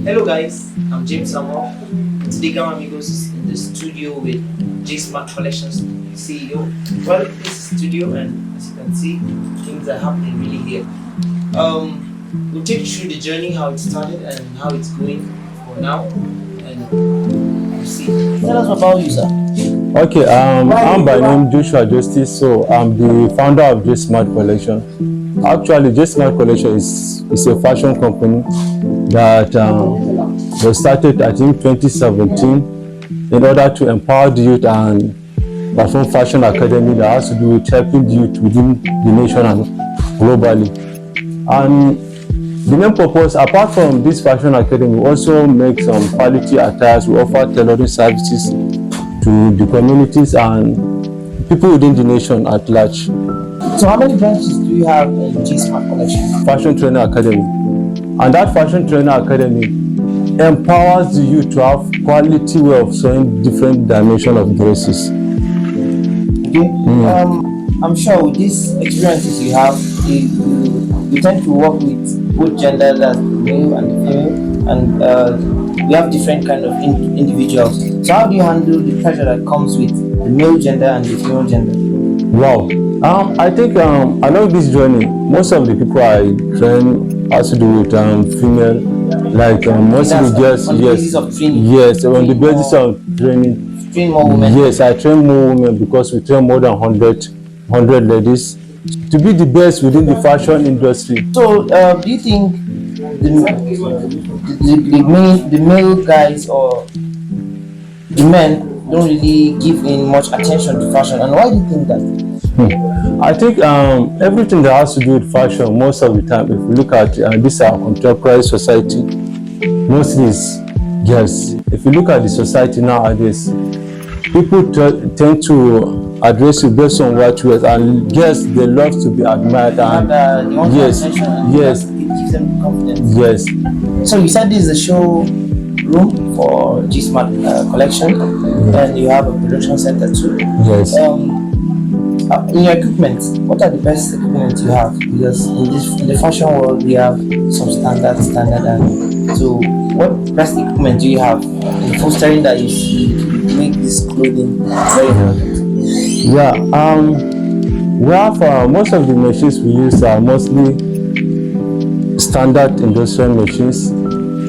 Hello guys, I'm James Samuel. Today Gamma Amigos is in the studio with JSmart Collections CEO. Well, this is studio and as you can see, things are happening really here. We'll take you through the journey, how it started and how it's going for now. And we'll see. Tell us about you, sir. Okay, I'm by name Joshua Justice, so I'm the founder of JSmart Collection. Actually, JSmart Collection is a fashion company that was started, I think, 2017 in order to empower the youth and perform fashion academy that has to do with helping the youth within the nation and globally. And the main purpose, apart from this fashion academy, we also make some quality attires. We offer tailoring services to the communities and people within the nation at large. So how many branches do you have in JSmart Collection? Fashion Trainer Academy. And that Fashion Trainer Academy empowers the youth to have quality way of sewing different dimensions of dresses. Okay. I'm sure with these experiences you have, you tend to work with both genders, as the male and the female, and we have different kind of individuals. So how do you handle the pressure that comes with the male gender and the female gender? Wow. I think along this journey, most of the people I train has to do with female, like mostly just on the basis of training. Yes, on the basis of training. Train more women. Yes, I train more women because we train more than 100 ladies to be the best within the fashion industry. So, do you think the male guys or the men don't really give in much attention to fashion, and why do you think that? I think everything that has to do with fashion, most of the time, if we look at this our contemporary society, mostly is girls. If you look at the society nowadays, people tend to address you based on what you wear, and girls, they love to be admired. And Yes, it gives them confidence. Yes. So you said this is a showroom for JSmart Collection, and you have a production center too. Yes. In your equipment, what are the best equipment you have? Because in the fashion world, we have some standard, and so what best equipment do you have in the fostering that you see to make this clothing very important? Yeah. We have most of the machines we use are mostly standard industrial machines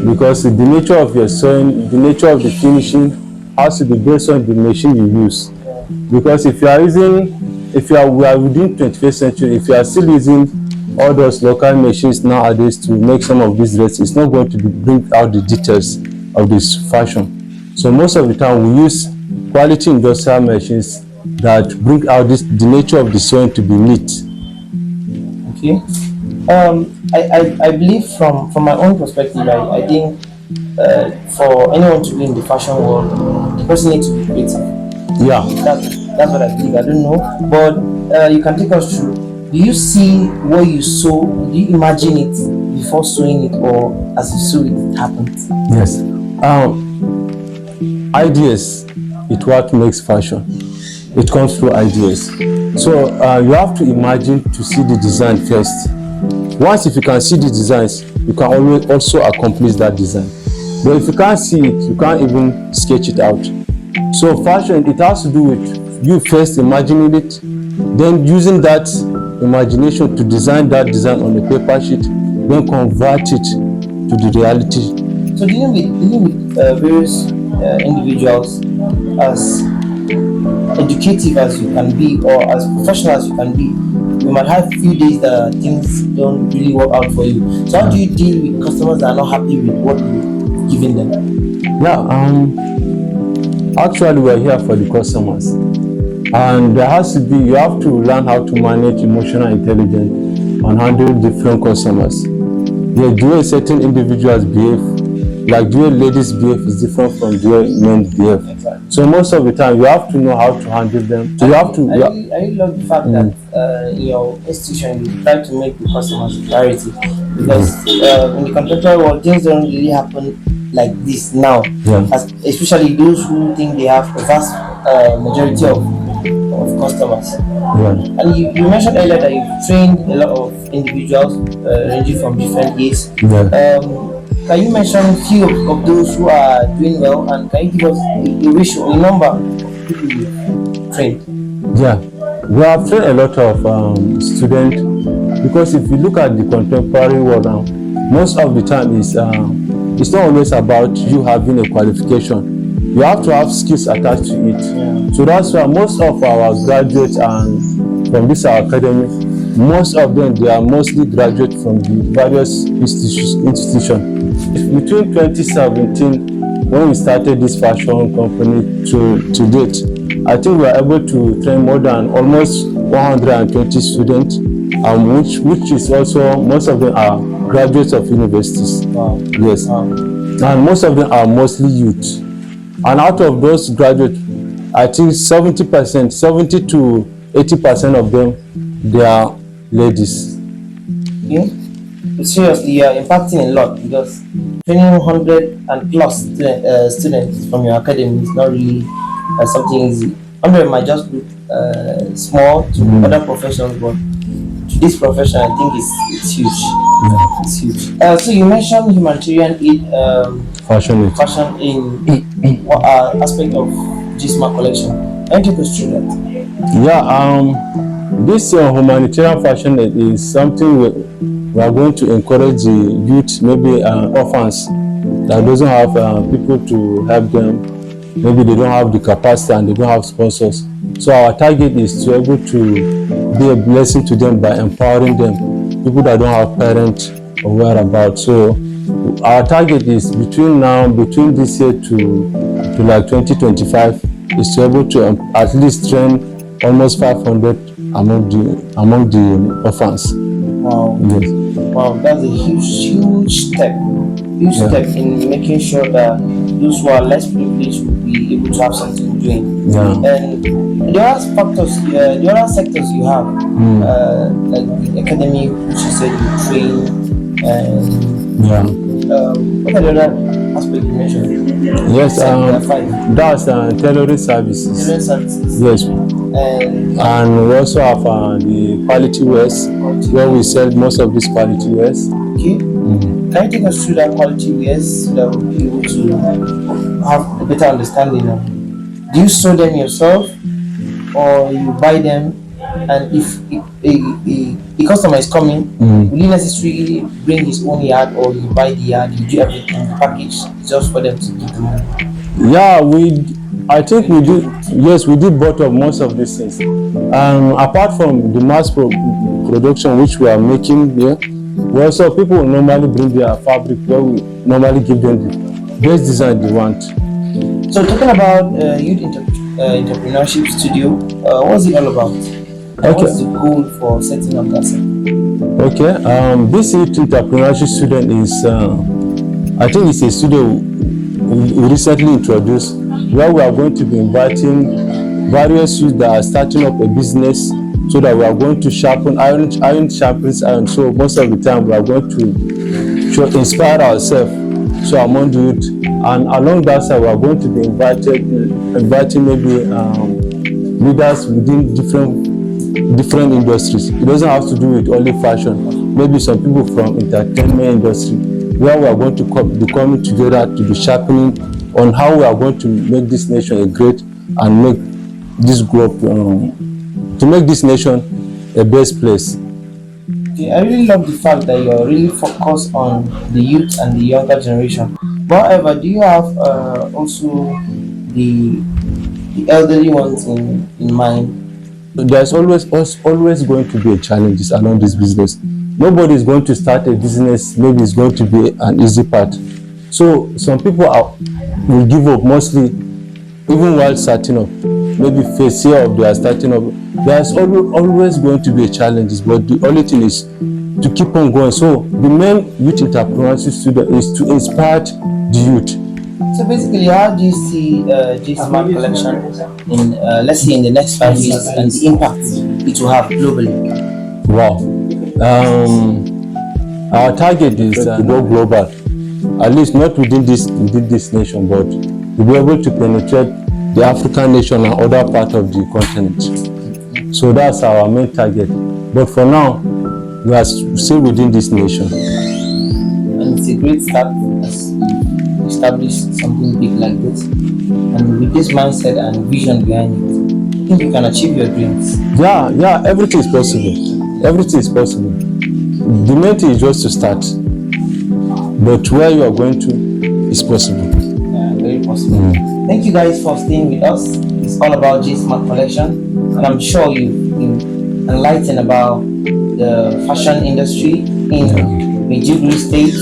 because the nature of your sewing, the nature of the finishing has to be based on the machine you use. Because if you are we are within 21st century, if you are still using all those local machines nowadays to make some of these dresses, it's not going to bring out the details of this fashion. So most of the time we use quality industrial machines that bring out the nature of the sewing to be neat. Okay. I believe from my own perspective, I think for anyone to be in the fashion world, the person needs to be creative. Yeah. That's what I believe. I don't know, but you can take us through. Do you see what you sew? Do you imagine it before sewing it, or as you sew it, it happens? Yes. Ideas, it's what makes fashion. It comes through ideas. So you have to imagine to see the design first. Once if you can see the designs, you can always also accomplish that design. But if you can't see it, you can't even sketch it out. So fashion, it has to do with you first imagining it, then using that imagination to design that design on a paper sheet, then convert it to the reality. So dealing with various individuals, as educative as you can be or as professional as you can be, you might have few days that things don't really work out for you. So how do you deal with customers that are not happy with what you're giving them? Yeah, actually we're here for the customers, and there has to be, you have to learn how to manage emotional intelligence and handle different customers. Yeah, the way certain individuals behave, like the way ladies behave is different from the way men behave. Exactly. So most of the time you have to know how to handle them. So you have to. I really love the fact that in your institution you try to make the customers a priority, because in the contemporary world things don't really happen like this now. Yeah. Especially those who think they have a vast majority of customers. Yeah. And you mentioned earlier that you've trained a lot of individuals ranging from different years. Yeah. can you mention a few of those who are doing well, and can you give us a ratio, a number of people you've trained? Yeah, we have trained a lot of students, because if you look at the contemporary world now, most of the time it's not always about you having a qualification. You have to have skills attached to it. Yeah. So that's why most of our graduates and from this our academy, most of them they are mostly graduates from the various institutions. Between 2017, when we started this fashion company to date, I think we are able to train more than almost 120 students, which is also most of them are graduates of universities. Wow. Yes, Wow. and most of them are mostly youth. And out of those graduates, I think 70%, 70 to 80% of them, they are ladies. Okay. Seriously, you are impacting a lot, because training 100 and plus students from your academy is not really something easy. 100 might just look small to other professions, but to this profession, I think it's huge. Yeah. It's huge. So you mentioned humanitarian aid, fashion in what aspect of JSmart collection. Can you take us through that? Yeah, this humanitarian fashion aid is something we are going to encourage the youth, maybe orphans that doesn't have people to help them. Maybe they don't have the capacity and they don't have sponsors. So our target is to be able to be a blessing to them by empowering them, people that don't have parents or whereabouts. So our target is between this year to like 2025 is to be able to at least train almost 500 among the orphans. Wow. Yes. Wow, that's a huge step. Huge step in making sure that those who are less privileged will be able to have something doing. Yeah. And the other factors, the other sectors you have, like the academy, which you said you train, and Yeah. what are the other aspects you mentioned? Yes. Five. That's tailoring services. Tailoring services. Yes. And we also have the quality wares, where we sell most of these quality wares. okay. Can you take us through that quality wares so that we'll be able to have a better understanding of? Do you sew them yourself, or you buy them? And if a customer is coming, will you necessarily bring his own yard, or you buy the yard, you do everything, the package just for them to give the money? Yeah, I think we do. Yes, we do both of most of these things. Apart from the mass production which we are making here, we also people will normally bring their fabric, where we normally give them the best design they want. So talking about youth entrepreneurship studio, what's it all about? Okay. What's the goal for setting up that center? Okay. This youth entrepreneurship student is, I think it's a studio we recently introduced, where we are going to be inviting various youth that are starting up a business, so that we are going to sharpen iron sharpens iron. So most of the time we are going to inspire ourselves, so among the youth, and along that side we are going to be inviting maybe leaders within different industries. It doesn't have to do with only fashion. Maybe some people from entertainment industry, where we are going to be coming together to be sharpening on how we are going to make this nation a great, and make this group to make this nation a best place. Okay, I really love the fact that you're really focused on the youth and the younger generation. But however, do you have also the elderly ones in mind? There's always going to be challenges along this business. Nobody is going to start a business, maybe it's going to be an easy path. So some people will give up mostly, even while starting up. Maybe first year of their starting up, there's always going to be challenges, but the only thing is to keep on going. So the main youth entrepreneurship student is to inspire the youth. So basically, how do you see JSmart Collection in, let's say, in the next 5 years, and the impact it will have globally? Wow. Our target is to go global, at least not within this nation, but to be able to penetrate the African nation and other part of the continent. So that's our main target. But for now, we are still within this nation. And it's a a great start as you establish something big like this. And with this mindset and vision behind it, I think you can achieve your dreams. Yeah, everything is possible. Everything is possible. The main thing is just to start. But where you are going to is possible. Yeah, very possible. Thank you guys for staying with us. It's all about JSmart Collection, and I'm sure you've been enlightened about the fashion industry in Maiduguri State